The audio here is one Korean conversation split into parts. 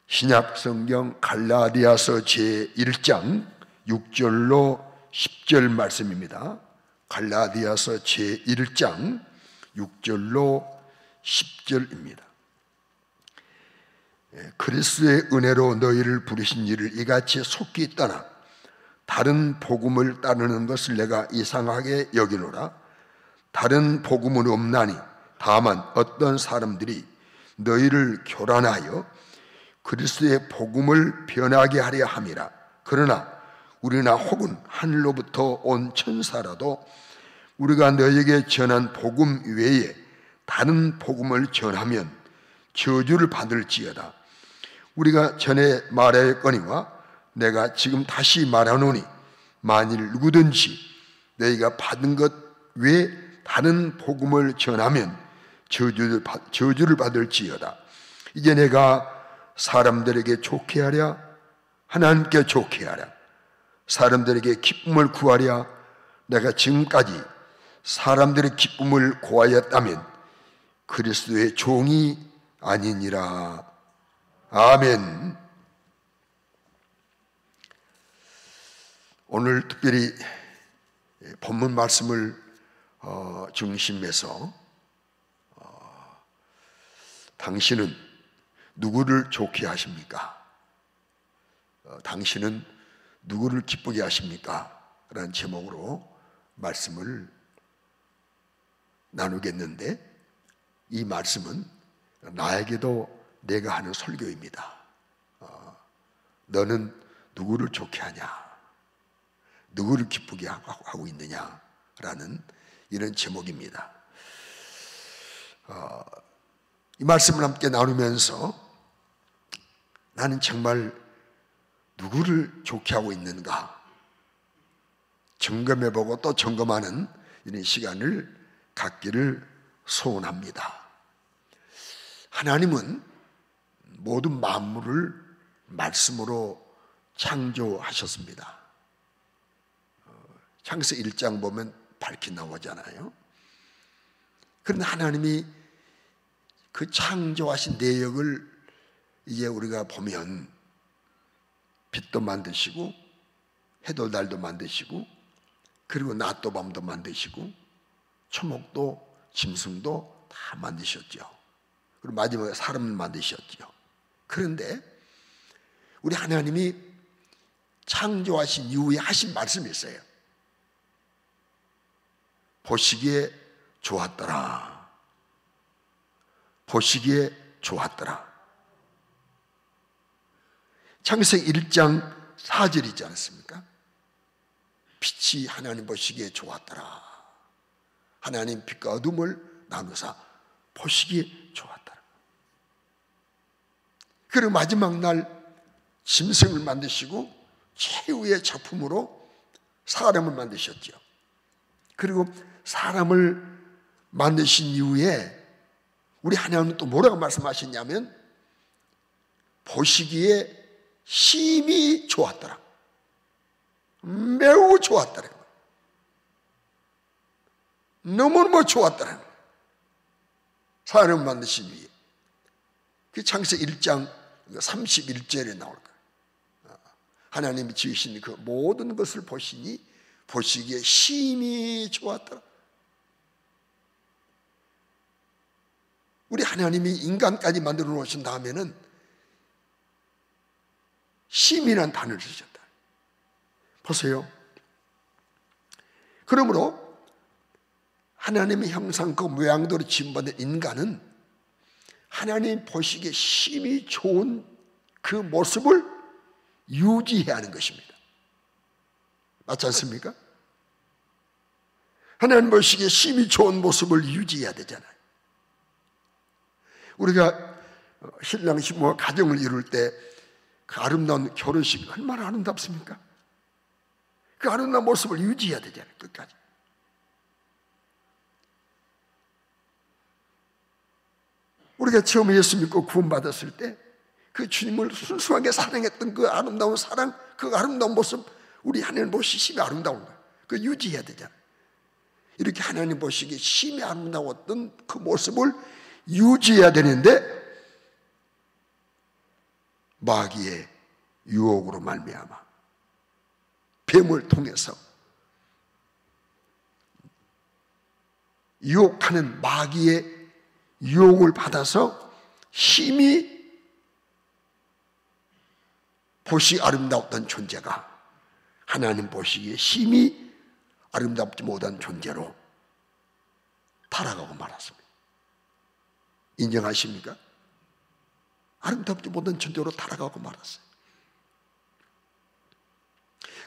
신약 성경 갈라디아서 제1장 6절로 10절 말씀입니다. 갈라디아서 제1장 6절로 10절입니다. 그리스도의 은혜로 너희를 부르신 이를 이같이 속히 떠나 다른 복음을 따르는 것을 내가 이상하게 여기노라. 다른 복음은 없나니 다만 어떤 사람들이 너희를 교란하여 그리스도의 복음을 변하게 하려 함이라. 그러나 우리나 혹은 하늘로부터 온 천사라도 우리가 너희에게 전한 복음 외에 다른 복음을 전하면 저주를 받을지어다. 우리가 전에 말하였거니와 내가 지금 다시 말하노니 만일 누구든지 너희가 받은 것 외에 다른 복음을 전하면 저주를 받을지어다. 이제 내가 사람들에게 좋게 하랴 하나님께 좋게 하랴 사람들에게 기쁨을 구하랴 내가 지금까지 사람들의 기쁨을 구하였다면 그리스도의 종이 아니니라. 아멘. 오늘 특별히 본문 말씀을 중심해서 당신은 누구를 좋게 하십니까? 당신은 누구를 기쁘게 하십니까? 라는 제목으로 말씀을 나누겠는데, 이 말씀은 나에게도 내가 하는 설교입니다. 너는 누구를 좋게 하냐? 누구를 기쁘게 하고 있느냐? 라는 이런 제목입니다. 이 말씀을 함께 나누면서 나는 정말 누구를 좋게 하고 있는가 점검해보고 또 점검하는 이런 시간을 갖기를 소원합니다. 하나님은 모든 만물을 말씀으로 창조하셨습니다. 창세기 1장 보면 밝히 나오잖아요. 그런데 하나님이 그 창조하신 내역을 이제 우리가 보면 빛도 만드시고 해도 달도 만드시고 그리고 낮도 밤도 만드시고 초목도 짐승도 다 만드셨죠. 그리고 마지막에 사람을 만드셨죠. 그런데 우리 하나님이 창조하신 이후에 하신 말씀이 있어요. 보시기에 좋았더라. 보시기에 좋았더라. 창세기 1장 4절 있지 않습니까? 빛이 하나님 보시기에 좋았더라. 하나님 빛과 어둠을 나누사 보시기에 좋았더라. 그리고 마지막 날 짐승을 만드시고 최후의 작품으로 사람을 만드셨죠. 그리고 사람을 만드신 이후에 우리 하나님은 또 뭐라고 말씀하셨냐면 보시기에 심히 좋았더라. 매우 좋았더라. 너무너무 좋았더라. 사람을 만드신 이후에. 그 창세기 1장 31절에 나올 거예요. 하나님이 지으신 그 모든 것을 보시니 보시기에 심히 좋았더라. 우리 하나님이 인간까지 만들어 놓으신 다음에는 심이라는 단어를 쓰셨다. 보세요. 그러므로 하나님의 형상 그 모양대로 지음받은 인간은 하나님 보시기에 심히 좋은 그 모습을 유지해야 하는 것입니다. 맞지 않습니까? 하나님 보시기에 심히 좋은 모습을 유지해야 되잖아요. 우리가 신랑 신부가 가정을 이룰 때 그 아름다운 결혼식이 얼마나 아름답습니까? 그 아름다운 모습을 유지해야 되잖아요. 끝까지. 우리가 처음에 예수 믿고 구원받았을 때 그 주님을 순수하게 사랑했던 그 아름다운 사랑, 그 아름다운 모습 우리 하나님 보시기에 심히 아름다운 거예요. 그거 유지해야 되잖아요. 이렇게 하나님 보시기에 심히 아름다웠던 그 모습을 유지해야 되는데 마귀의 유혹으로 말미암아 뱀을 통해서 유혹하는 마귀의 유혹을 받아서 힘이 보시기 아름다웠던 존재가 하나님 보시기에 힘이 아름답지 못한 존재로 타락하고 말았습니다. 인정하십니까? 아름답지 못한 존재로 타락하고 말았어요.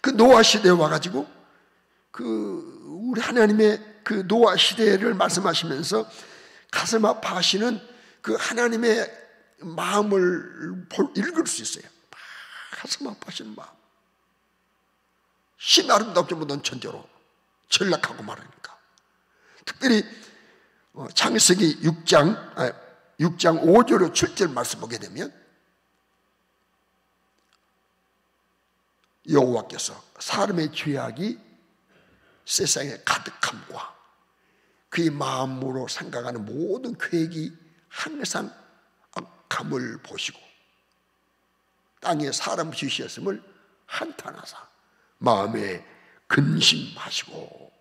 그 노아 시대에 와가지고 우리 하나님의 그 노아 시대를 말씀하시면서 가슴 아파하시는 그 하나님의 마음을 읽을 수 있어요. 가슴 아파하시는 마음. 신 아름답지 못한 존재로 전락하고 말하니까. 특별히 창세기 6장 5절로 7절 말씀 보게 되면 여호와께서 사람의 죄악이 세상에 가득함과 그의 마음으로 생각하는 모든 계획이 항상 악함을 보시고 땅에 사람 지으셨음을 한탄하사 마음에 근심하시고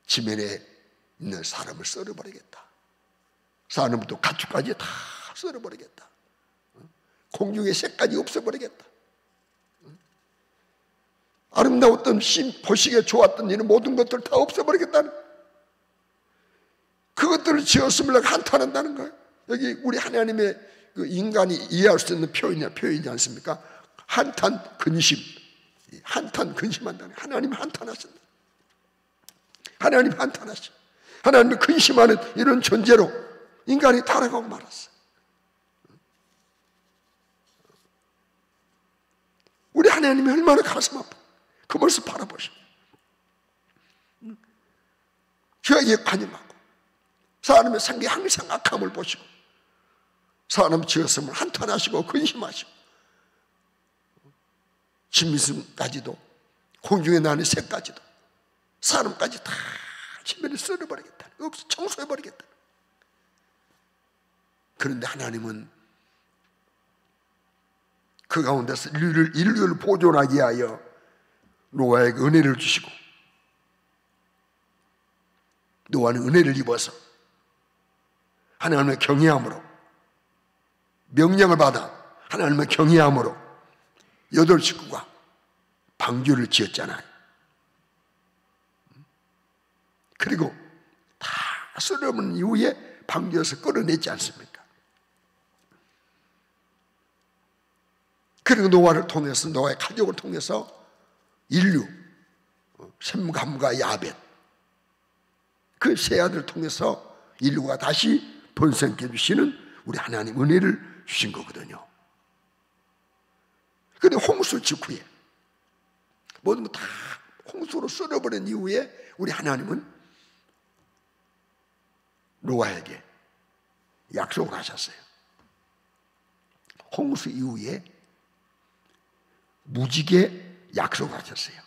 지면에 있는 사람을 썰어버리겠다. 사람도 가축까지 다 썰어버리겠다. 공중의 새까지 없애버리겠다. 아름다웠던 보시기에 좋았던 이런 모든 것들을 다 없애버리겠다는, 그것들을 지었음을 한탄한다는 거예요. 여기 우리 하나님의 그 인간이 이해할 수 있는 표현이지 않습니까? 한탄, 근심. 한탄, 근심한다는 거예요. 하나님 한탄하신다. 하나님 한탄하신, 하나님이 근심하는 이런 존재로 인간이 타락하고 말았어요. 우리 하나님이 얼마나 가슴 아파. 그 모습 바라보시고 죄악에 관념하고 사람의 생기 항상 악함을 보시고 사람 지었음을 한탄하시고 근심하시고 짐승까지도 공중에 나는 새까지도 사람까지 다 지면에 썰어버리겠다. 없어 청소해버리겠다. 그런데 하나님은 그 가운데서 인류를 보존하기 위하여 노아에게 은혜를 주시고 노아는 은혜를 입어서 하나님의 경외함으로 명령을 받아 하나님의 경외함으로 8 식구가 방주를 지었잖아요. 그리고 다 썰어버린 이후에 방주에서 끌어냈지 않습니까? 그리고 노아를 통해서, 노아의 가족을 통해서 인류, 셈, 감과 야벳, 그 세 아들을 통해서 인류가 다시 번성해 주시는 우리 하나님 은혜를 주신 거거든요. 그런데 홍수 직후에 모든 거 다 홍수로 썰어버린 이후에 우리 하나님은 노아에게 약속을 하셨어요. 홍수 이후에 무지개 약속을 하셨어요.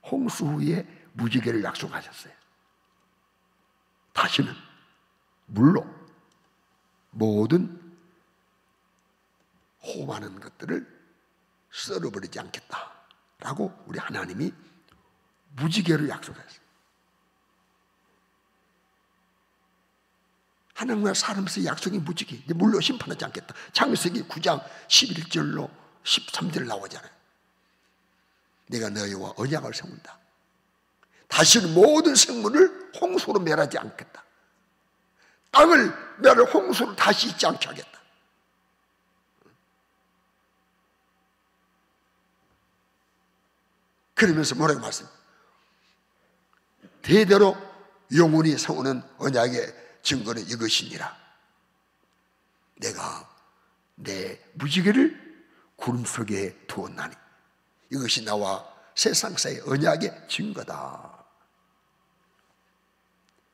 홍수 후에 무지개를 약속하셨어요. 다시는 물로 모든 험한 것들을 썰어버리지 않겠다라고 우리 하나님이 무지개를 약속했어요. 하나님과 사람에서 약속이 무지개, 물로 심판하지 않겠다. 창세기 9장 11절로 13절 나오잖아요. 내가 너희와 언약을 세운다. 다시는 모든 생물을 홍수로 멸하지 않겠다. 땅을 멸할 홍수를 다시 있지 않게 하겠다. 그러면서 뭐라고 말씀해요? 대대로 영원히 세우는 언약의 증거는 이것이니라. 내가 내 무지개를 구름 속에 두었나니 이것이 나와 세상사의 언약의 증거다.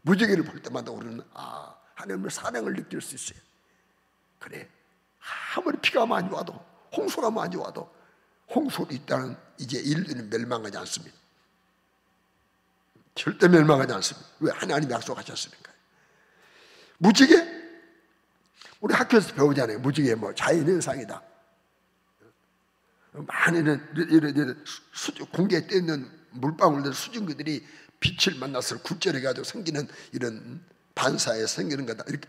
무지개를 볼 때마다 우리는 하나님의 사랑을 느낄 수 있어요. 그래, 아무리 비가 많이 와도 홍수가 많이 와도 홍수가 있다는 이제 인류는 멸망하지 않습니다. 절대 멸망하지 않습니다. 왜? 하나님이 약속하셨으니까. 무지개? 우리 학교에서 배우잖아요. 무지개 뭐 자연현상이다. 많은 이런 공기에 떠 있는 물방울들, 수증기들이 빛을 만나서 굴절해가지고 생기는 이런 반사에 생기는 거다. 이렇게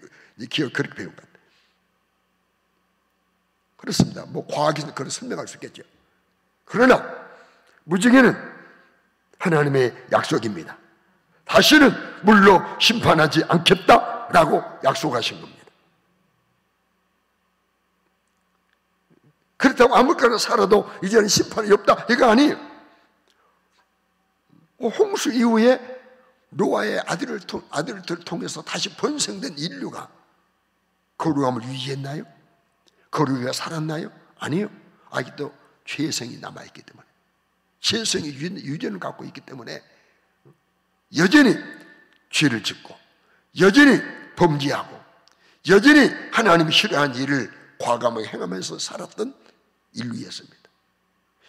기억 그렇게 배운 것 같아요. 그렇습니다. 뭐 과학에서 그걸 설명할 수 있겠죠. 그러나 무지개는 하나님의 약속입니다. 다시는 물로 심판하지 않겠다라고 약속하신 겁니다. 그렇다고 아무렇게나 살아도 이제는 심판이 없다, 이거 아니에요. 홍수 이후에 노아의 아들을 통해서 다시 번성된 인류가 거룩함을 유지했나요? 거룩이가 살았나요? 아니요. 아직도 죄성이 남아있기 때문에, 죄성이 유전을 갖고 있기 때문에 여전히 죄를 짓고 여전히 범죄하고 여전히 하나님이 싫어하는 일을 과감하게 행하면서 살았던 인류였습니다.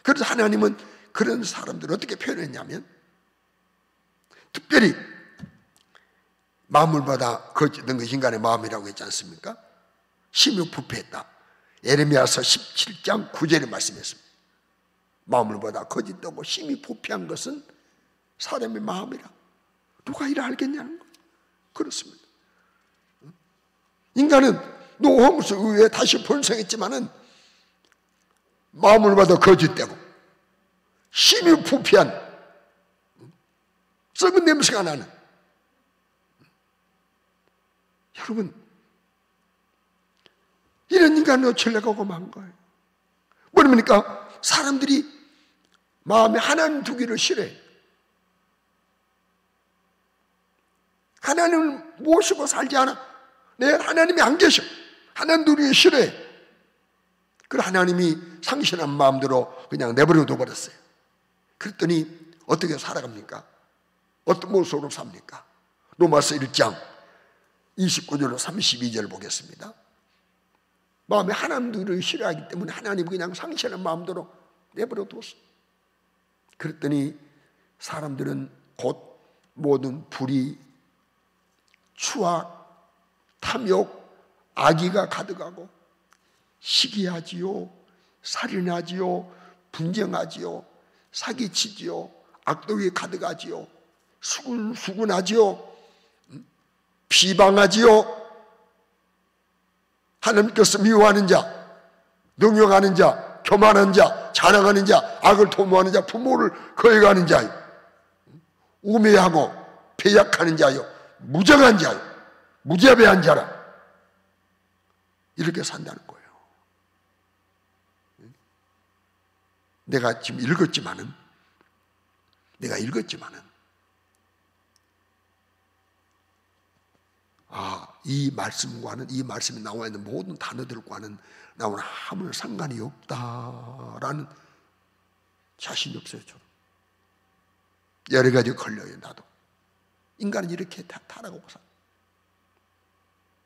그래서 하나님은 그런 사람들을 어떻게 표현했냐면, 특별히 만물보다 거짓된 것 인간의 마음이라고 했지 않습니까? 심히 부패했다. 에레미야서 17장 9절에 말씀했습니다. 만물보다 거짓되고 심히 부패한 것은 사람의 마음이라. 누가 이를 알겠냐는 거예요. 그렇습니다. 인간은 노홍수 이후에 다시 번성했지만은 만물보다 거짓되고 심히 부패한, 썩은 냄새가 나는, 여러분, 이런 인간을 어쩌려고 만 거예요. 뭐랍니까? 사람들이 마음에 하나님 두기를 싫어해. 하나님을 모시고 살지 않아. 내 하나님이 안 계셔. 하나님 두기를 싫어해. 그 하나님이 상실한 마음대로 그냥 내버려 둬버렸어요. 그랬더니 어떻게 살아갑니까? 어떤 모습으로 삽니까? 로마서 1장 29절로 32절 보겠습니다. 마음에 하나님들을 싫어하기 때문에 하나님이 그냥 상실한 마음대로 내버려 뒀어. 그랬더니 사람들은 곧 모든 불의, 추악, 탐욕, 악의가 가득하고 시기하지요, 살인하지요, 분쟁하지요, 사기치지요, 악독이 가득하지요, 수군하지요, 비방하지요, 하나님께서 미워하는 자, 능욕하는 자, 교만한 자, 자랑하는 자, 악을 도모하는 자, 부모를 거역하는 자요, 우매하고 배약하는 자요, 무정한 자요, 무자비한 자라. 이렇게 산다는 거예요. 내가 지금 읽었지만은 이 말씀과는, 이 말씀에 나와 있는 모든 단어들과는 나오는 아무런 상관이 없다라는 자신이 없어요. 저는 여러 가지 걸려요. 나도 인간은 이렇게 타락하고 살.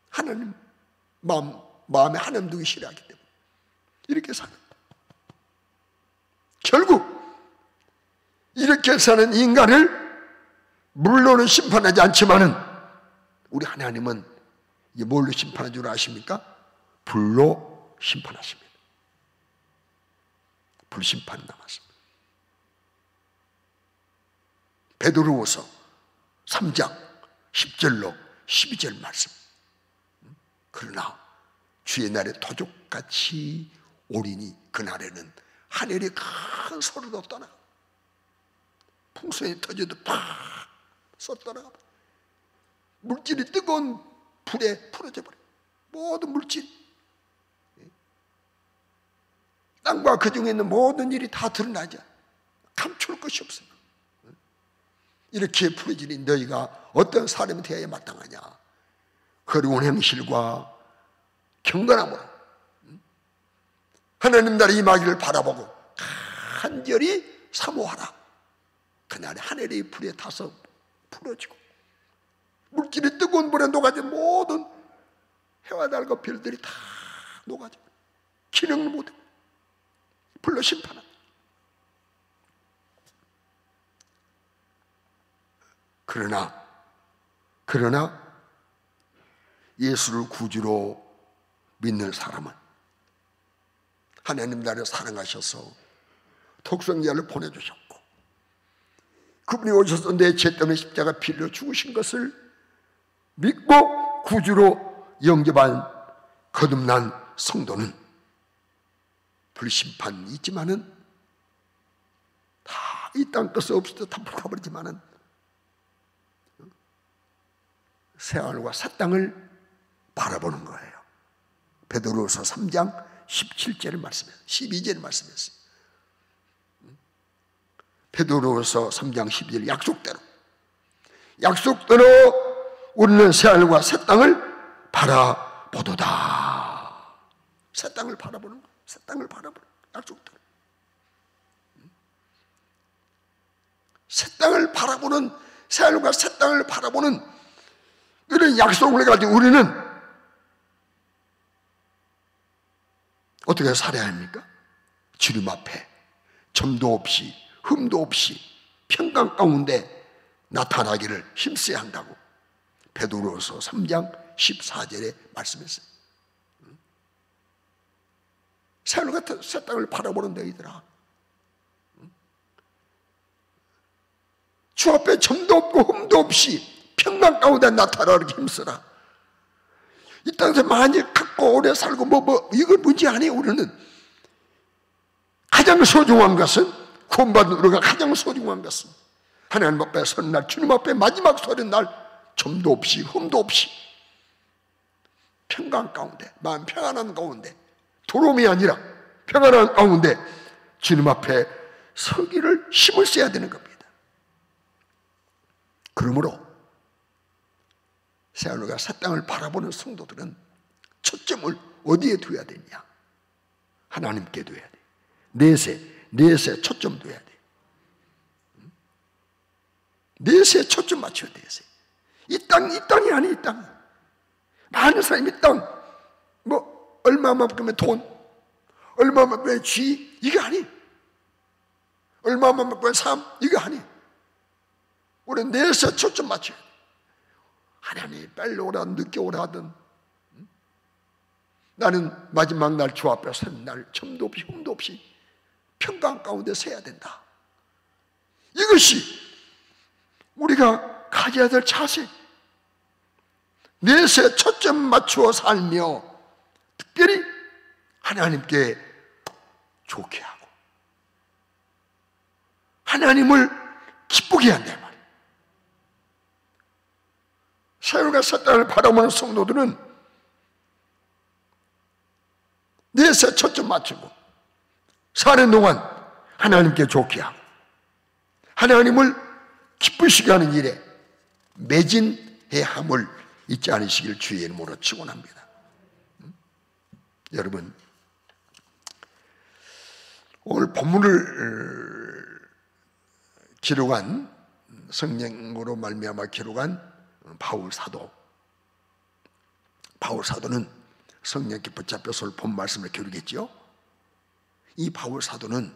하나님 마음에 하나님 두기 싫어하기 때문에 이렇게 사는. 결국 이렇게 사는 인간을 물로는 심판하지 않지만은 우리 하나님은 이게 뭘로 심판한 줄 아십니까? 불로 심판하십니다. 불심판이 남았습니다. 베드로후서 3장 10절로 12절 말씀. 그러나 주의 날에 토족같이 오리니 그날에는 하늘이 큰 소리로 떠나, 풍선이 터져도 팍 쏟아나가, 물질이 뜨거운 불에 풀어져 버려. 모든 물질, 땅과 그 중에 있는 모든 일이 다 드러나죠. 감출 것이 없어요. 이렇게 풀어지니 너희가 어떤 사람이 되어야 마땅하냐? 거룩한 행실과 경건함으로 하나님 나라의 임하기를 바라보고 간절히 사모하라. 그날에 하늘의 불에 타서 풀어지고 물질이 뜨거운 불에 녹아진 모든 해와 달과 별들이 다 녹아져 기능을 못해 불로 심판한다. 그러나 예수를 구주로 믿는 사람은 하나님 나를 사랑하셔서 독생자를 보내주셨고 그분이 오셔서 내 죄 때문에 십자가 빌려 죽으신 것을 믿고 구주로 영접한 거듭난 성도는 불심판이 있지만은 다 이 땅 것이 없어도 다 불가버리지만은 새하늘과 새 땅을 바라보는 거예요. 베드로후서 3장 17절을 말씀했어요. 12절을 말씀했어요. 베드로후서 3장 12절 약속대로 우리는 새하늘과 새 땅을 바라보도다. 새 땅을 바라보는 거예요. 새 땅을 바라보는 약속대로. 새 땅을 바라보는, 새하늘과 새 땅을 바라보는 이런 약속을 가지고 우리는 어떻게 살아야 합니까? 주님 앞에 점도 없이 흠도 없이 평강 가운데 나타나기를 힘써야 한다고 베드로후서 3장 14절에 말씀했어요. 새하늘 같은 새 땅을 바라보는 너희들아, 주 앞에 점도 없고 흠도 없이 평강 가운데 나타나기를 힘쓰라. 이 땅에서 많이 갖고 오래 살고 이걸 문제 아니에요. 우리는 가장 소중한 것은, 구원받은 우리가 가장 소중한 것은 하나님 앞에 서는 날, 주님 앞에 마지막 서는 날 점도 없이 흠도 없이 평강 가운데, 마음 평안한 가운데, 두려움이 아니라 평안한 가운데 주님 앞에 서기를 힘을 써야 되는 겁니다. 그러므로 새하늘과 새 땅을 바라보는 성도들은 초점을 어디에 둬야 되냐? 하나님께 둬야 돼. 내세 초점 둬야 돼. 내세에 초점 맞춰야 돼. 이 땅이 아니, 이 땅. 많은 사람이 이 땅, 얼마만큼의 돈, 얼마만큼의 쥐, 이게 아니. 얼마만큼의 삶, 이게 아니. 우리 내세에 초점 맞춰야 돼. 하나님이 빨리 오라 늦게 오라 하든 나는 마지막 날 주 앞에 선 날 점도 없이 흠도 없이 평강 가운데 서야 된다. 이것이 우리가 가져야 될 자세. 내세 초점 맞추어 살며 특별히 하나님께 좋게 하고 하나님을 기쁘게 한다 말이에요. 새하늘과 새 땅을 바라보는 성도들은 내세 초점 맞추고 사는 동안 하나님께 좋게 하고 하나님을 기쁘시게 하는 일에 매진해야 함을 잊지 않으시길 주의 이름으로 축원합니다. 여러분, 오늘 본문을 기록한, 성령으로 말미암아 기록한 바울 사도는 성령께 붙잡혀서 본 말씀을 기록했죠. 이 바울 사도는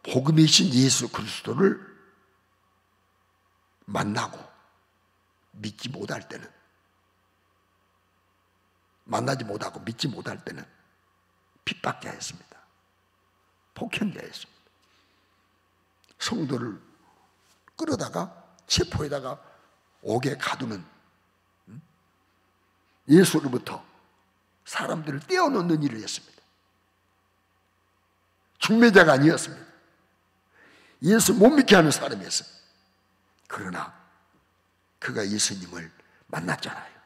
복음이신 예수 그리스도를 만나고 믿지 못할 때는, 만나지 못하고 믿지 못할 때는 핍박자였습니다. 폭행자였습니다. 성도를 끌어다가 체포에다가 옥에 가두는, 예수로부터 사람들을 떼어놓는 일을 했습니다. 중매자가 아니었습니다. 예수 못 믿게 하는 사람이었습니다. 그러나 그가 예수님을 만났잖아요.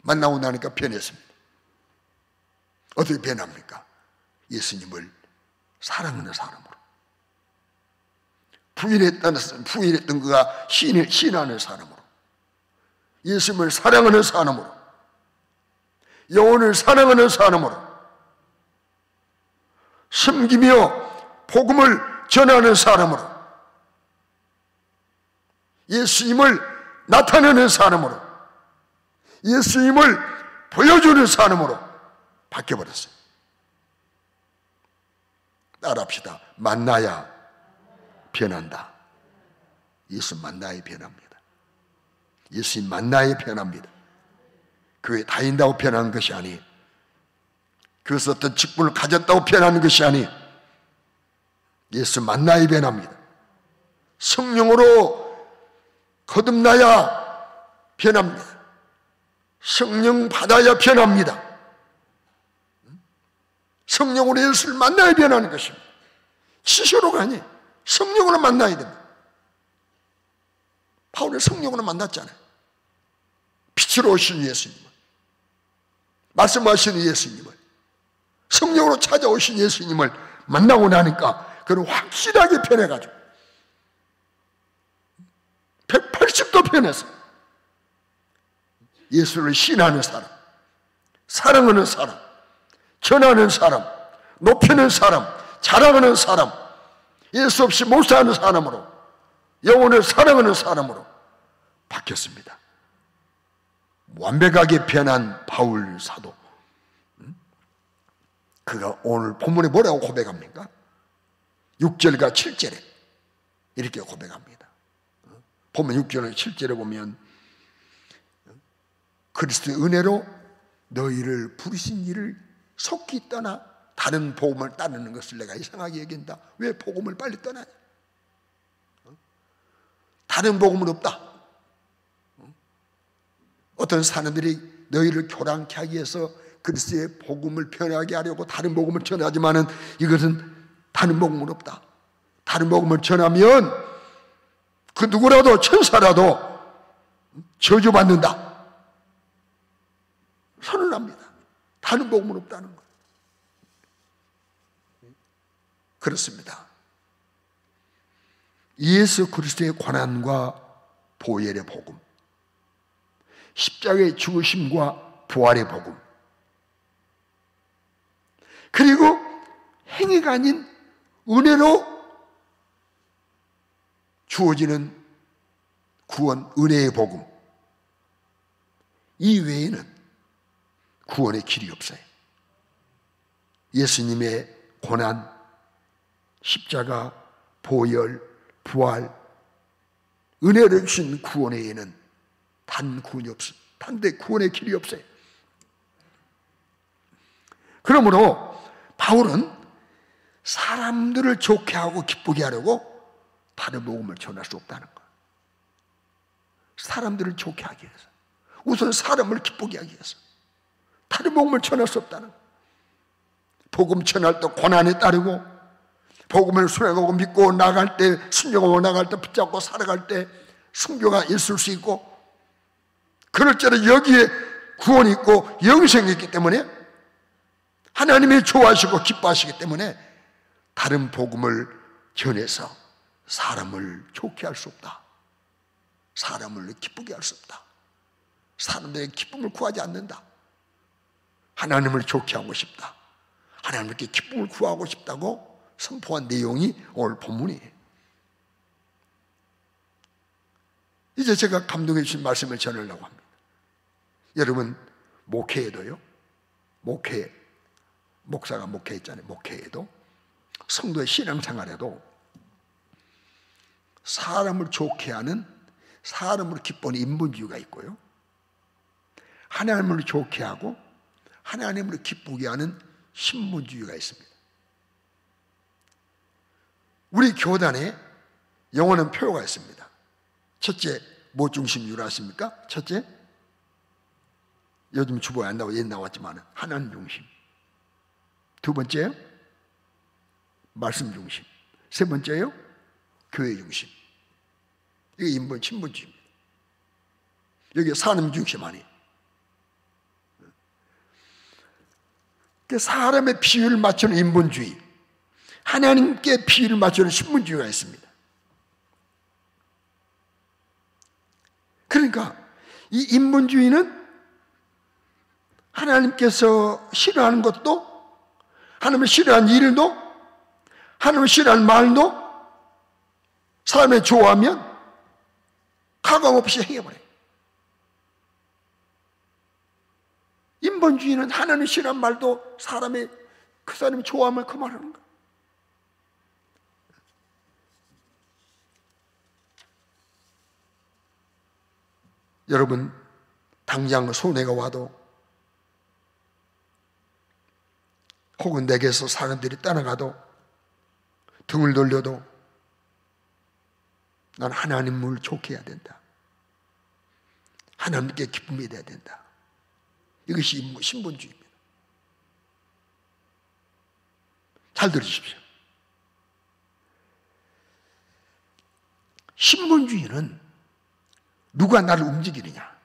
만나고 나니까 변했습니다. 어떻게 변합니까? 예수님을 사랑하는 사람으로, 부인했던 그가 신하는 사람으로, 예수님을 사랑하는 사람으로, 영혼을 사랑하는 사람으로, 섬기며 복음을 전하는 사람으로, 예수님을 나타내는 사람으로, 예수님을 보여주는 사람으로 바뀌어버렸어요. 따라합시다. 만나야 변한다. 예수 만나야 변합니다. 예수님 만나야 변합니다. 교회 다닌다고 변하는 것이 아니에요. 그래서 어떤 직분을 가졌다고 변하는 것이 아니에요. 예수 만나야 변합니다. 성령으로 거듭나야 변합니다. 성령 받아야 변합니다. 성령으로 예수를 만나야 변하는 것입니다. 지시로가 아니에요. 성령으로 만나야 됩니다. 바울은 성령으로 만났잖아요. 빛으로 오신 예수님을, 말씀하시는 예수님을, 성령으로 찾아오신 예수님을 만나고 나니까 그는 확실하게 변해가지고 180도 변해서 예수를 신하는 사람, 사랑하는 사람, 전하는 사람, 높이는 사람, 자랑하는 사람, 예수 없이 못 사는 사람으로, 영혼을 사랑하는 사람으로 바뀌었습니다. 완벽하게 변한 바울 사도, 그가 오늘 본문에 뭐라고 고백합니까? 6절과 7절에 이렇게 고백합니다. 본문 6절과 7절에 보면 그리스도의 은혜로 너희를 부르신 이를 속히 떠나 다른 복음을 따르는 것을 내가 이상하게 여긴다. 왜 복음을 빨리 떠나냐? 다른 복음은 없다. 어떤 사람들이 너희를 교란케 하기 위해서 그리스도의 복음을 변하게 하려고 다른 복음을 전하지만은 이것은 다른 복음은 없다. 다른 복음을 전하면 그 누구라도 천사라도 저주받는다. 선언합니다. 다른 복음은 없다는 거예요. 그렇습니다. 예수 그리스도의 고난과 보혈의 복음, 십자가의 죽으심과 부활의 복음, 그리고 행위가 아닌 은혜로 주어지는 구원, 은혜의 복음, 이 외에는 구원의 길이 없어요. 예수님의 고난, 십자가, 보혈, 부활, 은혜를 주신 구원 외에는 단 구원이 없습니다. 단데 구원의 길이 없어요. 그러므로 바울은 사람들을 좋게 하고 기쁘게 하려고 다른 복음을 전할 수 없다는 거예요. 사람들을 좋게 하기 위해서, 우선 사람을 기쁘게 하기 위해서 다른 복음을 전할 수 없다는 거예요. 복음 전할 때 고난에 따르고, 복음을 수행하고 믿고 나갈 때, 순종하고 나갈 때, 붙잡고 살아갈 때 순교가 있을 수 있고, 그럴저럴 여기에 구원이 있고 영생이 있기 때문에, 하나님이 좋아하시고 기뻐하시기 때문에 다른 복음을 전해서 사람을 좋게 할 수 없다. 사람을 기쁘게 할 수 없다. 사람들의 기쁨을 구하지 않는다. 하나님을 좋게 하고 싶다. 하나님께 기쁨을 구하고 싶다고 선포한 내용이 오늘 본문이에요. 이제 제가 감동해 주신 말씀을 전하려고 합니다. 여러분, 목회에도요, 목사가 목회했잖아요. 목회에도, 성도의 신앙생활에도 사람을 좋게 하는, 사람을 기뻐하는 인본주의가 있고요, 하나님을 좋게 하고 하나님을 기쁘게 하는 신분주의가 있습니다. 우리 교단에 영어는 표가 있습니다. 첫째, 뭐 중심주의를 아십니까? 첫째, 요즘 주보에 안 나오고 옛 나왔지만 하나님 중심. 두 번째요, 말씀 중심. 세 번째요, 교회 중심. 이게 인본 신분주의입니다. 여기 사람 중심 아니에요. 사람의 비율을 맞추는 인본주의, 하나님께 비율을 맞추는 신분주의가 있습니다. 그러니까 이 인본주의는 하나님께서 싫어하는 것도, 하나님을 싫어하는 일도, 하나님을 싫어하는 말도 사람이 좋아하면 가감 없이 행해버려요. 인본주의는 하나님 싫어하는 말도 사람이, 그 사람이 좋아하면 그 말하는 거예요. 여러분, 당장 손해가 와도, 혹은 내게서 사람들이 떠나가도, 등을 돌려도 난 하나님을 좋게 해야 된다. 하나님께 기쁨이 돼야 된다. 이것이 신분주의입니다. 잘 들으십시오. 신분주의는 누가 나를 움직이느냐?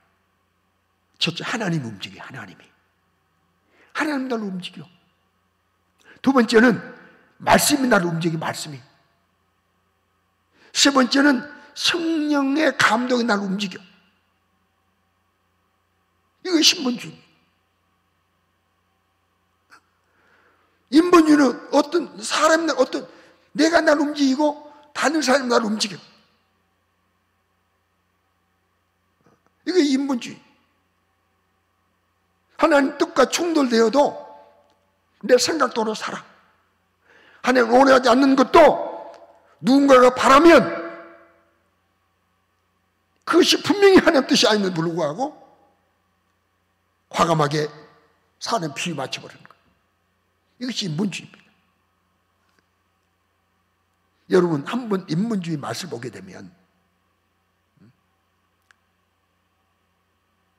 첫째, 하나님이 움직여요. 하나님 나를 움직여. 두 번째는 말씀이 나를 움직여. 말씀이. 세 번째는 성령의 감동이 나를 움직여. 이거 신분주의입니다. 인본주의는 어떤 사람이, 내가 나를 움직이고 다른 사람이 나를 움직여. 이게 인본주의. 하나님 뜻과 충돌되어도 내 생각대로 살아. 하나님 원하지 않는 것도 누군가가 바라면 그것이 분명히 하나님 뜻이 아님에도 불구하고 과감하게 사는 비유 맞춰버리는 거예요. 이것이 인본주의입니다. 여러분, 한번 인본주의 맛을 보게 되면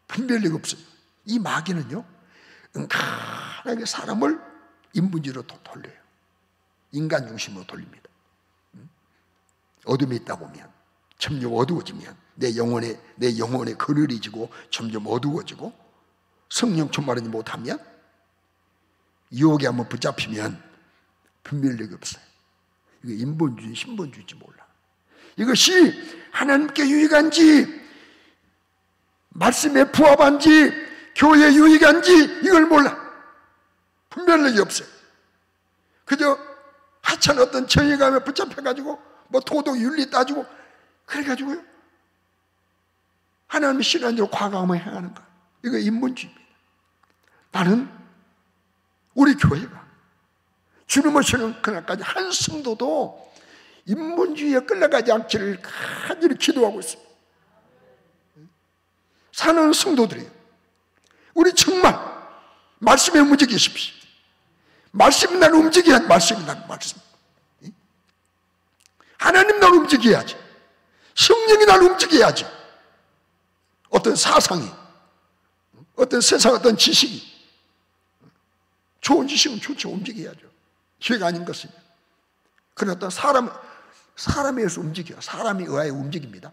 분별력이 없어요. 이 마귀는요, 은근하게 사람을 인본주의로 돌려요. 인간 중심으로 돌립니다. 어둠이 있다 보면, 점점 어두워지면, 내 영혼의 그늘이 지고 점점 어두워지고, 성령 충만하지 못하면, 유혹에 한번 붙잡히면 분별력이 없어요. 이거 인본주의, 신본주의인지 몰라. 이것이 하나님께 유익한지, 말씀에 부합한지, 교회에 유익한지 이걸 몰라. 분별력이 없어요. 그저 하찮은 어떤 정의감에 붙잡혀가지고 뭐 도덕 윤리 따지고 그래가지고요, 하나님이 싫어하는 대로 과감하게 행하는 거야. 이거 인본주의입니다. 나는 우리 교회가 주님을 오시는 그날까지 한 성도도 인본주의에 끌려가지 않기를 간절히 기도하고 있습니다. 사는 성도들이에요. 우리 정말 말씀에 움직이십시오. 말씀이 나를 움직여야지. 말씀이 나를 말씀. 하나님 나를 움직여야지. 성령이 나를 움직여야지. 어떤 사상이, 어떤 세상, 어떤 지식이, 좋은 지식은 좋죠. 움직여야죠. 기회가 아닌 것은. 그러나 어떤 사람에 의해서 움직여요. 사람이 의하여 움직입니다.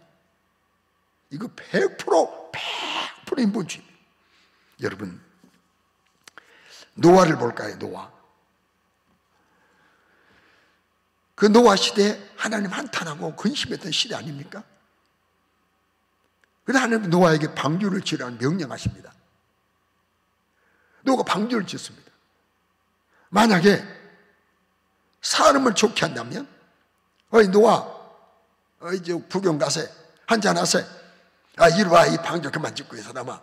이거 100% 인본주의입니다. 여러분, 노아를 볼까요? 노아. 그 노아 시대에 하나님 한탄하고 근심했던 시대 아닙니까? 그래서 하나님 노아에게 방주를 지으라는 명령하십니다. 노아가 방주를 짓습니다. 만약에 사람을 좋게 한다면, 어이 노아, 이제 구경 가세, 한잔 하세. 이리 와, 이 방주 그만 짓고 이 사람아.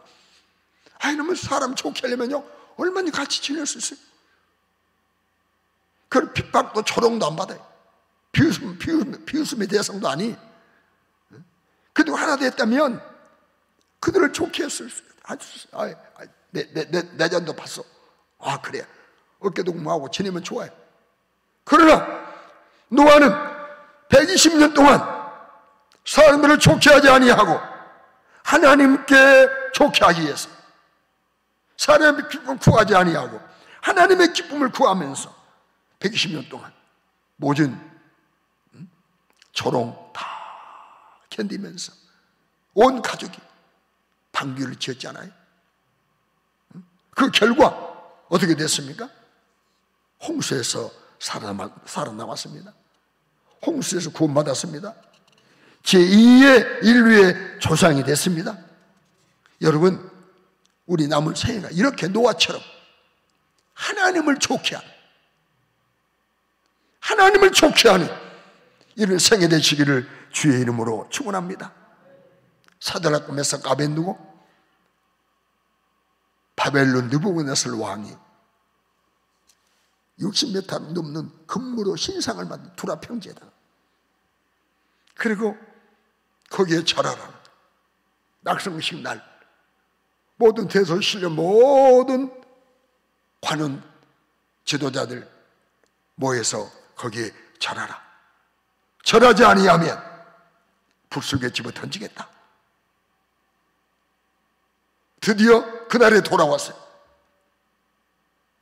이러면 사람 좋게 하려면요, 얼마나 같이 지낼 수 있어요? 그 핍박도 조롱도 안 받아요. 비웃음의 대상도 아니. 그래도 하나 됐다면 그들을 좋게 했을 수 있어요. 내 잔도 봤어. 그래. 어깨도 공부하고 지내면 좋아요. 그러나 노아는 120년 동안 사람들을 좋게 하지 아니하고 하나님께 좋게 하기 위해서 사람의 기쁨을 구하지 아니하고 하나님의 기쁨을 구하면서 120년 동안 모든 조롱 다 견디면서 온 가족이 방주를 지었잖아요. 그 결과 어떻게 됐습니까? 홍수에서 살아남았습니다. 홍수에서 구원받았습니다. 제2의 인류의 조상이 됐습니다. 여러분, 우리 남은 생애가 이렇게 노아처럼 하나님을 좋게 하는 이런 생애 되시기를 주의 이름으로 축원합니다. 사드락 메삭 아벤누고 바벨론 느부갓네살 왕이 60m 넘는 금으로 신상을 만든 두라 평지에다, 그리고 거기에 절하라, 낙성식 날 모든 대소신료 모든 관원 지도자들 모여서 거기에 절하라. 절하지 아니하면 불속에 집어 던지겠다. 드디어 그날에 돌아왔어요.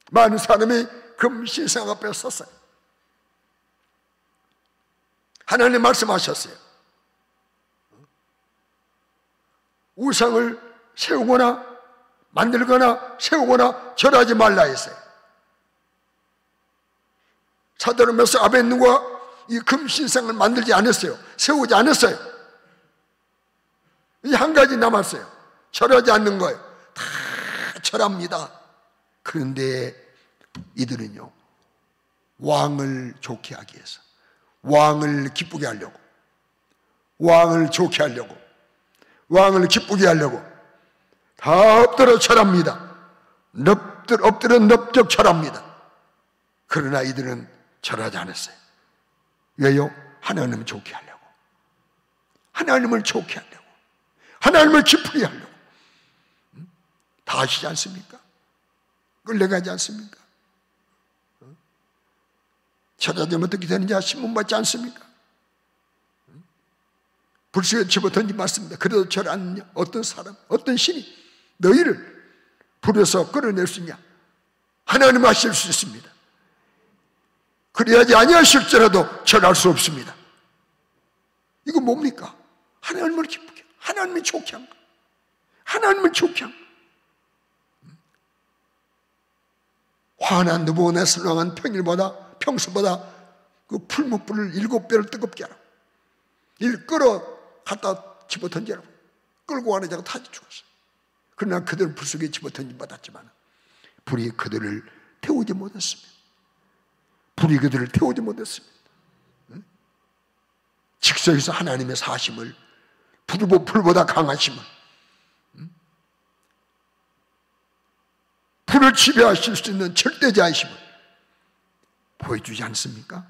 많은 사람이 금신상 앞에 섰어요. 하나님 말씀하셨어요. 우상을 세우거나 만들거나 세우거나 절하지 말라 했어요. 사도르면서 아벤누가 이 금신상을 만들지 않았어요. 세우지 않았어요. 이 한 가지 남았어요. 절하지 않는 거예요. 다 절합니다. 그런데 이들은요, 왕을 좋게 하기 위해서, 왕을 기쁘게 하려고, 왕을 좋게 하려고, 왕을 기쁘게 하려고 다 엎드려 절합니다. 엎드려 넙적 절합니다. 그러나 이들은 절하지 않았어요. 왜요? 하나님을 좋게 하려고, 하나님을 좋게 하려고, 하나님을 기쁘게 하려고. 다 아시지 않습니까? 끌려가지 않습니까? 절하자면 어떻게 되는지 신문 받지 않습니까? 불수에 집어던진 맞습니다. 그래도 절 않느냐? 어떤 사람, 어떤 신이 너희를 불에서 끌어낼 수 있냐? 하나님 하실 수 있습니다. 그래야지 아니하실지라도 절할 수 없습니다. 이거 뭡니까? 하나님을 기쁘게, 하나님을 좋게 한 거, 하나님을 좋게 한 거. 환한 느보나 슬렁한 평소보다 그 풀무불을 7배를 뜨겁게 하라. 일 끌어 갖다 집어 던지라고. 끌고 가는 자가 다 죽었어요. 그러나 그들은 불 속에 집어 던짐 받았지만 불이 그들을 태우지 못했습니다. 불이 그들을 태우지 못했습니다. 즉석에서 하나님의 사심을, 불보다 강하심을, 불을 지배하실 수 있는 절대자이심을 보여주지 않습니까?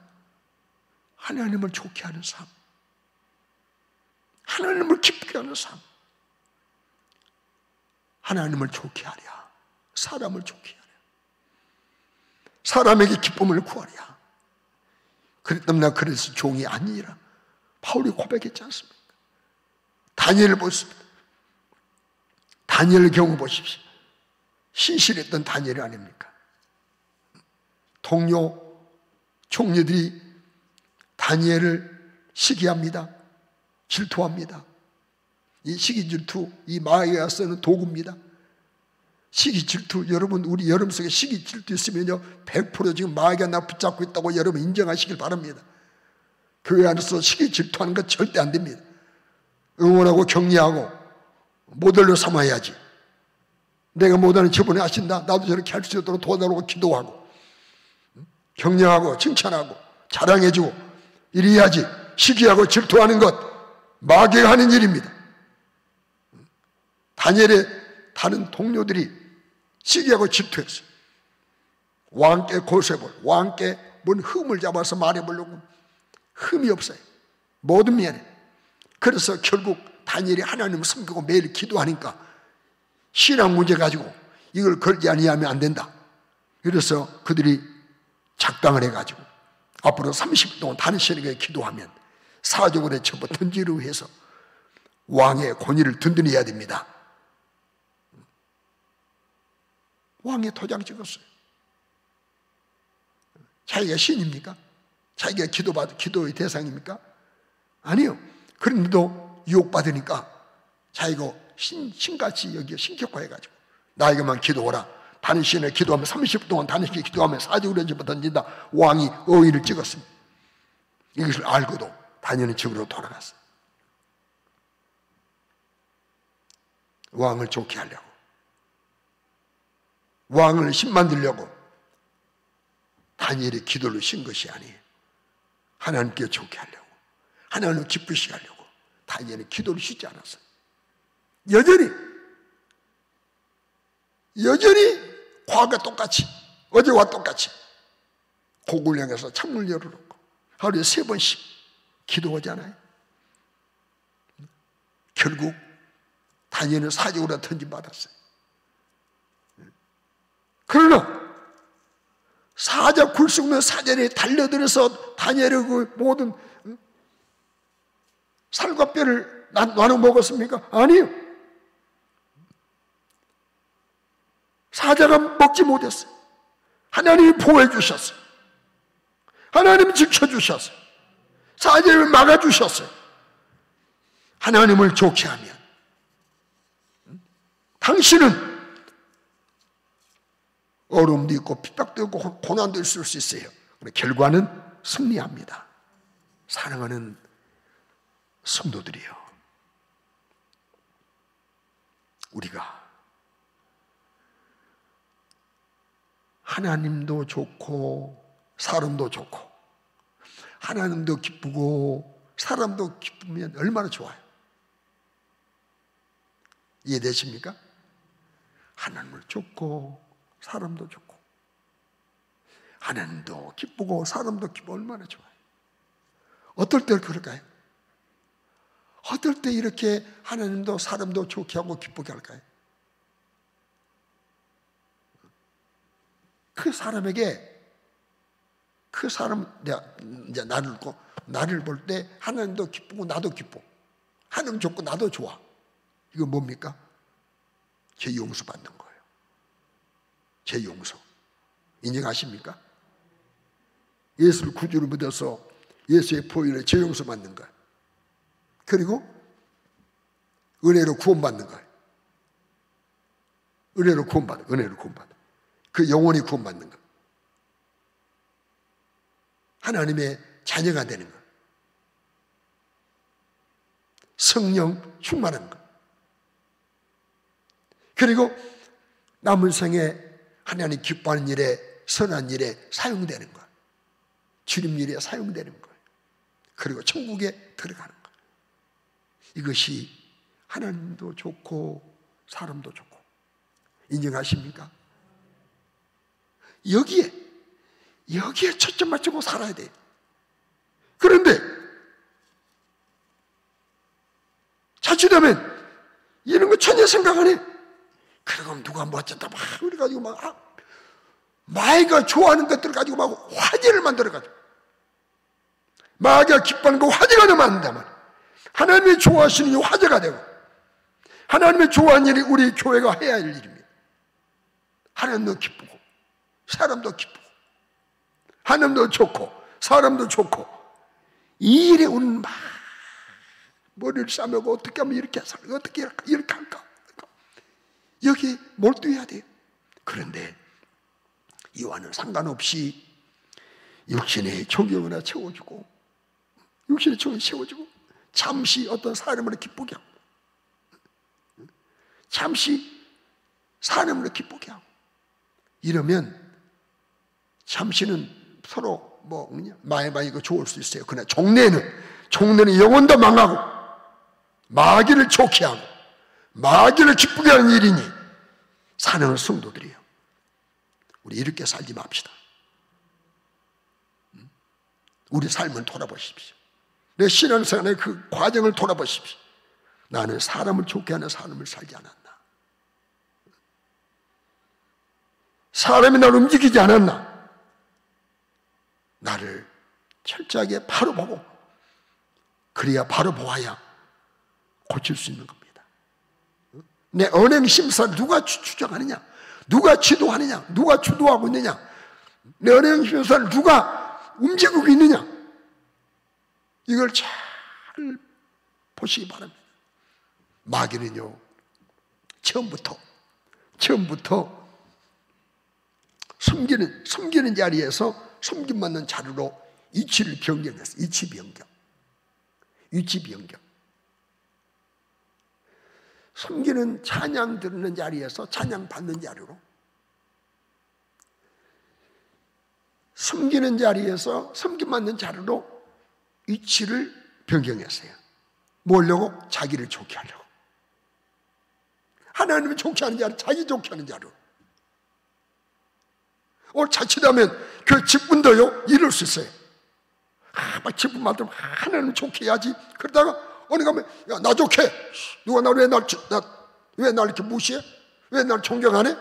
하나님을 좋게 하는 삶, 하나님을 기쁘게 하는 삶, 하나님을 좋게 하랴, 사람을 좋게 하랴, 사람에게 기쁨을 구하랴. 그랬다면 나 그래서 종이 아니라 바울이 고백했지 않습니까? 다니엘을 보십니다. 다니엘의 경우 보십시오. 신실했던 다니엘이 아닙니까? 동료 총리들이 다니엘을 시기합니다. 질투합니다. 이 시기 질투, 이 마귀가 쓰는 도구입니다. 시기 질투, 여러분 우리 여러분 속에 시기 질투 있으면요 100% 지금 마귀가 나 붙잡고 있다고 여러분 인정하시길 바랍니다. 교회 안에서 시기 질투하는 건 절대 안 됩니다. 응원하고 격려하고 모델로 삼아야지. 내가 못하는 저번에 하신다, 나도 저렇게 할 수 있도록 도와달라고 기도하고 격려하고 칭찬하고 자랑해주고 이래야지. 시기하고 질투하는 것 마귀가 하는 일입니다. 다니엘의 다른 동료들이 시기하고 질투했어요. 왕께 고세볼, 왕께 뭔 흠을 잡아서 말해보려고 흠이 없어요. 모든 면에. 그래서 결국 다니엘이 하나님을 섬기고 매일 기도하니까 신앙 문제 가지고 이걸 걸지 아니하면 안 된다. 그래서 그들이 작당을 해가지고 앞으로 30일 동안 다른 신에게 기도하면 사적으로 접어 던지려 해서 왕의 권위를 든든히 해야 됩니다. 왕의 도장 찍었어요. 자기가 신입니까? 자기가 기도의 대상입니까? 아니요. 그런데도 유혹받으니까 자기가 신같이 여기에 신격화해가지고 나에게만 기도하라. 다른 신에 기도하면 30분 동안 다른 신에 기도하면 사직으로 집어 던진다. 왕이 어의를 찍었습니다. 이것을 알고도 다니엘은 집으로 돌아갔어요. 왕을 좋게 하려고, 왕을 신만들려고 다니엘의 기도를 신 것이 아니에요. 하나님께 좋게 하려고, 하나님을 기쁘시게 하려고 다니엘은 기도를 쉬지 않았어요. 여전히 과거와 똑같이, 어제와 똑같이 곡을 향해서 창문을 열어놓고 하루에 3번씩 기도하잖아요. 결국 다니엘은 사직으로 던짐받았어요. 그러나 사자 굴쑥는 사자들이 달려들어서 다니엘의 그 모든 살과 뼈를 나눠 먹었습니까? 아니요. 사자가 먹지 못했어요. 하나님이 보호해 주셨어요. 하나님이 지켜주셨어요. 사자를 막아주셨어요. 하나님을 좋게 하면 당신은 어려움도 있고 핍박도 있고 고난도 있을 수 있어요. 결과는 승리합니다. 사랑하는 성도들이요, 우리가 하나님도 좋고 사람도 좋고 하나님도 기쁘고 사람도 기쁘면 얼마나 좋아요. 이해되십니까? 하나님을 좋고 사람도 좋고 하나님도 기쁘고 사람도 기쁘고 얼마나 좋아요. 어떨 때 그럴까요? 어떨 때 이렇게 하나님도 사람도 좋게 하고 기쁘게 할까요? 그 사람에게 그 사람 이제 나를 볼 때 하나님도 기쁘고 나도 기쁘고 하나님 좋고 나도 좋아. 이거 뭡니까? 제 용서 받는 거예요. 제 용서. 인정하십니까? 예수를 구주로 믿어서 예수의 보혈에 제 용서 받는 거예요. 그리고 은혜로 구원받는 거예요. 은혜로 구원받는. 그 영혼이 구원받는 거. 하나님의 자녀가 되는 거. 성령 충만한 거. 그리고 남은 생에 하나님 기뻐하는 일에, 선한 일에 사용되는 거. 주님 일에 사용되는 거. 그리고 천국에 들어가는 거. 이것이 하나님도 좋고 사람도 좋고. 인정하십니까? 여기에 초점 맞추고 살아야 돼요. 그런데 자칫하면 이런 거 전혀 생각 안 해. 그러면 누가 뭐 어쨌다 막 그래가지고 막 마귀가 좋아하는 것들 가지고 막 화제를 만들어가지고 마귀가 기뻐하는 거 화제가 되면 안 된단 말이야. 하나님이 좋아하시는 게 화제가 되고 하나님이 좋아하는 일이 우리 교회가 해야 할 일입니다. 하나님도 기쁘고 사람도 기쁘고 하나님도 좋고 사람도 좋고 이 일에 우리는 막 머리를 싸매고 어떻게 하면 이렇게 살까 어떻게 이렇게 할까 여기 몰두해야 돼요. 그런데 이와는 상관없이 육신의 존경을 채워주고 육신의 존경을 채워주고 잠시 어떤 사람을 기쁘게 하고 잠시 사람을 기쁘게 하고 이러면 잠시는 서로 마이가 좋을 수 있어요. 그러나 종래는 영혼도 망하고 마귀를 좋게 하고 마귀를 기쁘게 하는 일이니 사랑하는 성도들이에요. 우리 이렇게 살지 맙시다. 우리 삶을 돌아보십시오. 내 신앙생활의 그 과정을 돌아보십시오. 나는 사람을 좋게 하는 삶을 살지 않았나? 사람이 나를 움직이지 않았나? 나를 철저하게 바로 보고 그래야 바로 보아야 고칠 수 있는 겁니다. 내 언행심사를 누가 추정하느냐? 누가 지도하느냐? 누가 주도하고 있느냐? 내 언행심사를 누가 움직이고 있느냐? 이걸 잘 보시기 바랍니다. 마귀는요 처음부터 섬기는 자리에서 섬김받는 자료로 위치를 변경했어요. 위치 변경. 섬기는 찬양 듣는 자리에서 찬양 받는 자료로, 섬기는 자리에서 섬김받는 자료로 위치를 변경했어요. 뭐려고? 자기를 좋게 하려고. 하나님을 좋게 하는 자료, 자기 좋게 하는 자료. 오늘 자칫하면 그 직분도요 이럴 수 있어요. 막 직분 만들면 하나님 좋게 해야지. 그러다가 어느 가면 야, 나 좋게. 누가 왜 날 이렇게 무시해? 왜 날 존경 안 해?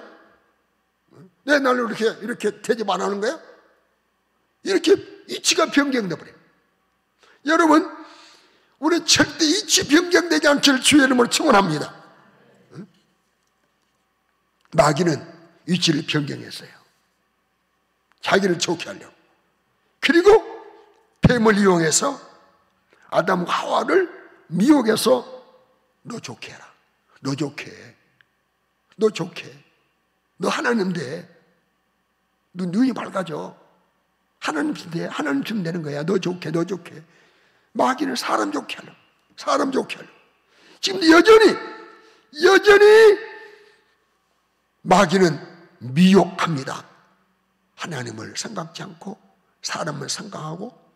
내 날로 이렇게 대접 안 하는 거야? 이렇게 이치가 변경돼 버려요. 여러분, 우리 절대 이치 변경되지 않기를 주의 이름으로 축원합니다. 응? 마귀는 이치를 변경했어요. 자기를 좋게 하려고. 그리고 뱀을 이용해서 아담과 하와를 미혹해서 너 좋게 해라. 너 좋게 해. 너 좋게 해. 너 하나님 돼. 너 눈이 밝아져. 하나님 돼. 하나님 주면 되는 거야. 너 좋게, 너 좋게. 마귀는 사람 좋게 하려고. 사람 좋게 하려고. 지금 여전히 마귀는 미혹합니다. 하나님을 생각지 않고 사람을 생각하고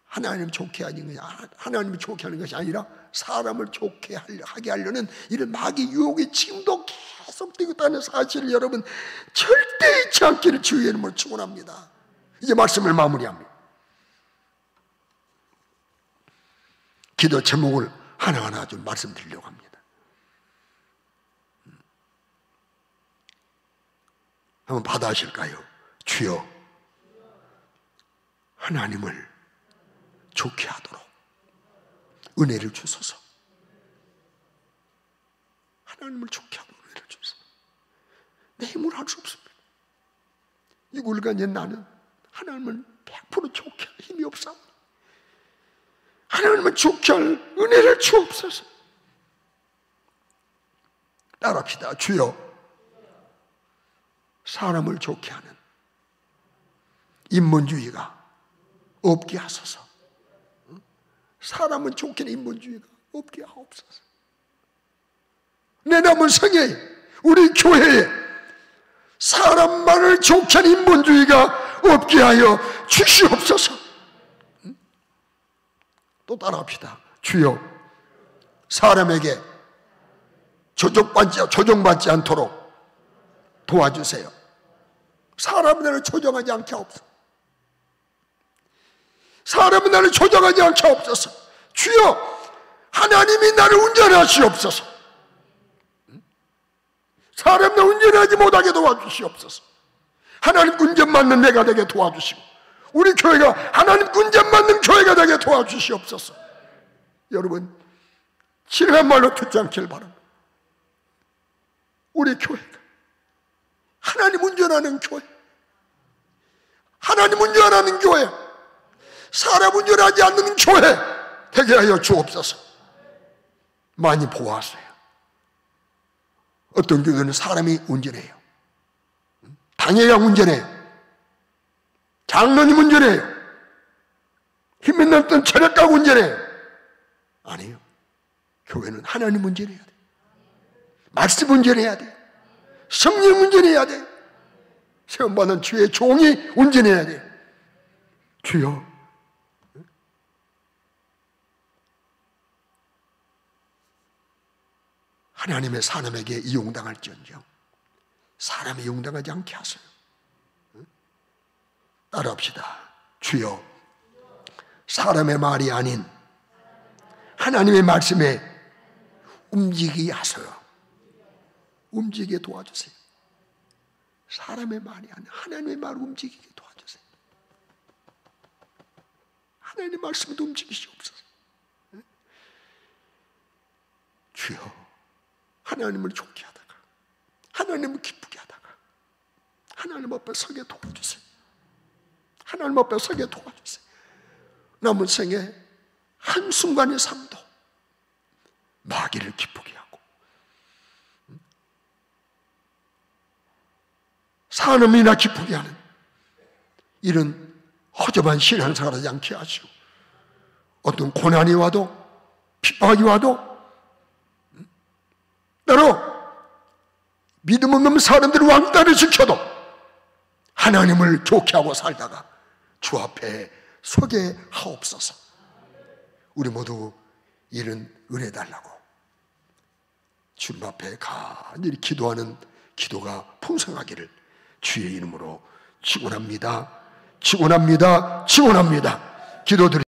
하나님 좋게 하는 것이 하나님을 좋게 하는 것이 아니라 사람을 좋게 하게 하려는 이런 마귀 유혹이 지금도 계속되고 있다는 사실을 여러분 절대 잊지 않기를 주의 이름으로 축원합니다. 이제 말씀을 마무리합니다. 기도 제목을 하나하나 좀 말씀드리려고 합니다. 한번 받아하실까요? 주여, 하나님을 좋게 하도록 은혜를 주소서. 하나님을 좋게 하도록 은혜를 주소서. 내 힘으로 할 수 없습니다. 이 굴간에 나는 하나님을 100% 좋게 할 힘이 없사오니 하나님을 좋게 할 은혜를 주옵소서. 따라합시다. 주여, 사람을 좋게 하는 인본주의가 없게 하소서. 사람은 좋게 하는 인본주의가 없게 하옵소서. 내 남은 생애에 우리 교회에 사람만을 좋게 하는 인본주의가 없게 하여 주시옵소서. 또 따라합시다. 주여, 사람에게 조종받지 않도록 도와주세요. 사람은 나를 조종하지 않게 하옵소서. 사람은 나를 조종하지 않게 하옵소서. 주여, 하나님이 나를 운전하시옵소서. 사람 나 운전하지 못하게 도와주시옵소서. 하나님 운전 맞는 내가 되게 도와주시고 우리 교회가 하나님 운전 맞는 교회가 되게 도와주시옵소서. 여러분, 지나간 말로 듣지 않길 바랍니다. 우리 교회가 하나님 운전하는 교회, 하나님 운전하는 교회, 사람 운전하지 않는 교회 되게 하여 주옵소서. 많이 보았어요. 어떤 교회는 사람이 운전해요. 당회가 운전해요. 장로님 운전해요. 힘이 났던 철학가 운전해요. 아니에요. 교회는 하나님 운전해야 돼. 말씀 운전해야 돼. 성령 운전해야 돼. 세움받은 주의 종이 운전해야 돼. 주여, 하나님의 사람에게 이용당할지언정 사람이 이용당하지 않게 하세요. 따라합시다. 주여, 사람의 말이 아닌 하나님의 말씀에 움직이게 하세요. 움직이게 도와주세요. 사람의 말이 아닌 하나님의 말을 움직이게 도와주세요. 하나님의 말씀도 움직이시옵소서. 주여, 하나님을 좋게 하다가 하나님을 기쁘게 하다가 하나님 앞에 서게 도와주세요. 하나님 앞에 서게 도와주세요. 남은 생에 한순간의 삶도 마귀를 기쁘게 하고 사람이나 기쁘게 하는 이런 허접한 신앙생활 하지 않게 하시고 어떤 고난이 와도 핍박이 와도 때로 믿음 없는 사람들을 왕따를 시켜도 하나님을 좋게 하고 살다가 주 앞에 서게 하옵소서. 우리 모두 이런 은혜 달라고 주님 앞에 간절히 기도하는 기도가 풍성하기를 주의 이름으로 축원합니다. 축원합니다. 축원합니다. 기도드립니다.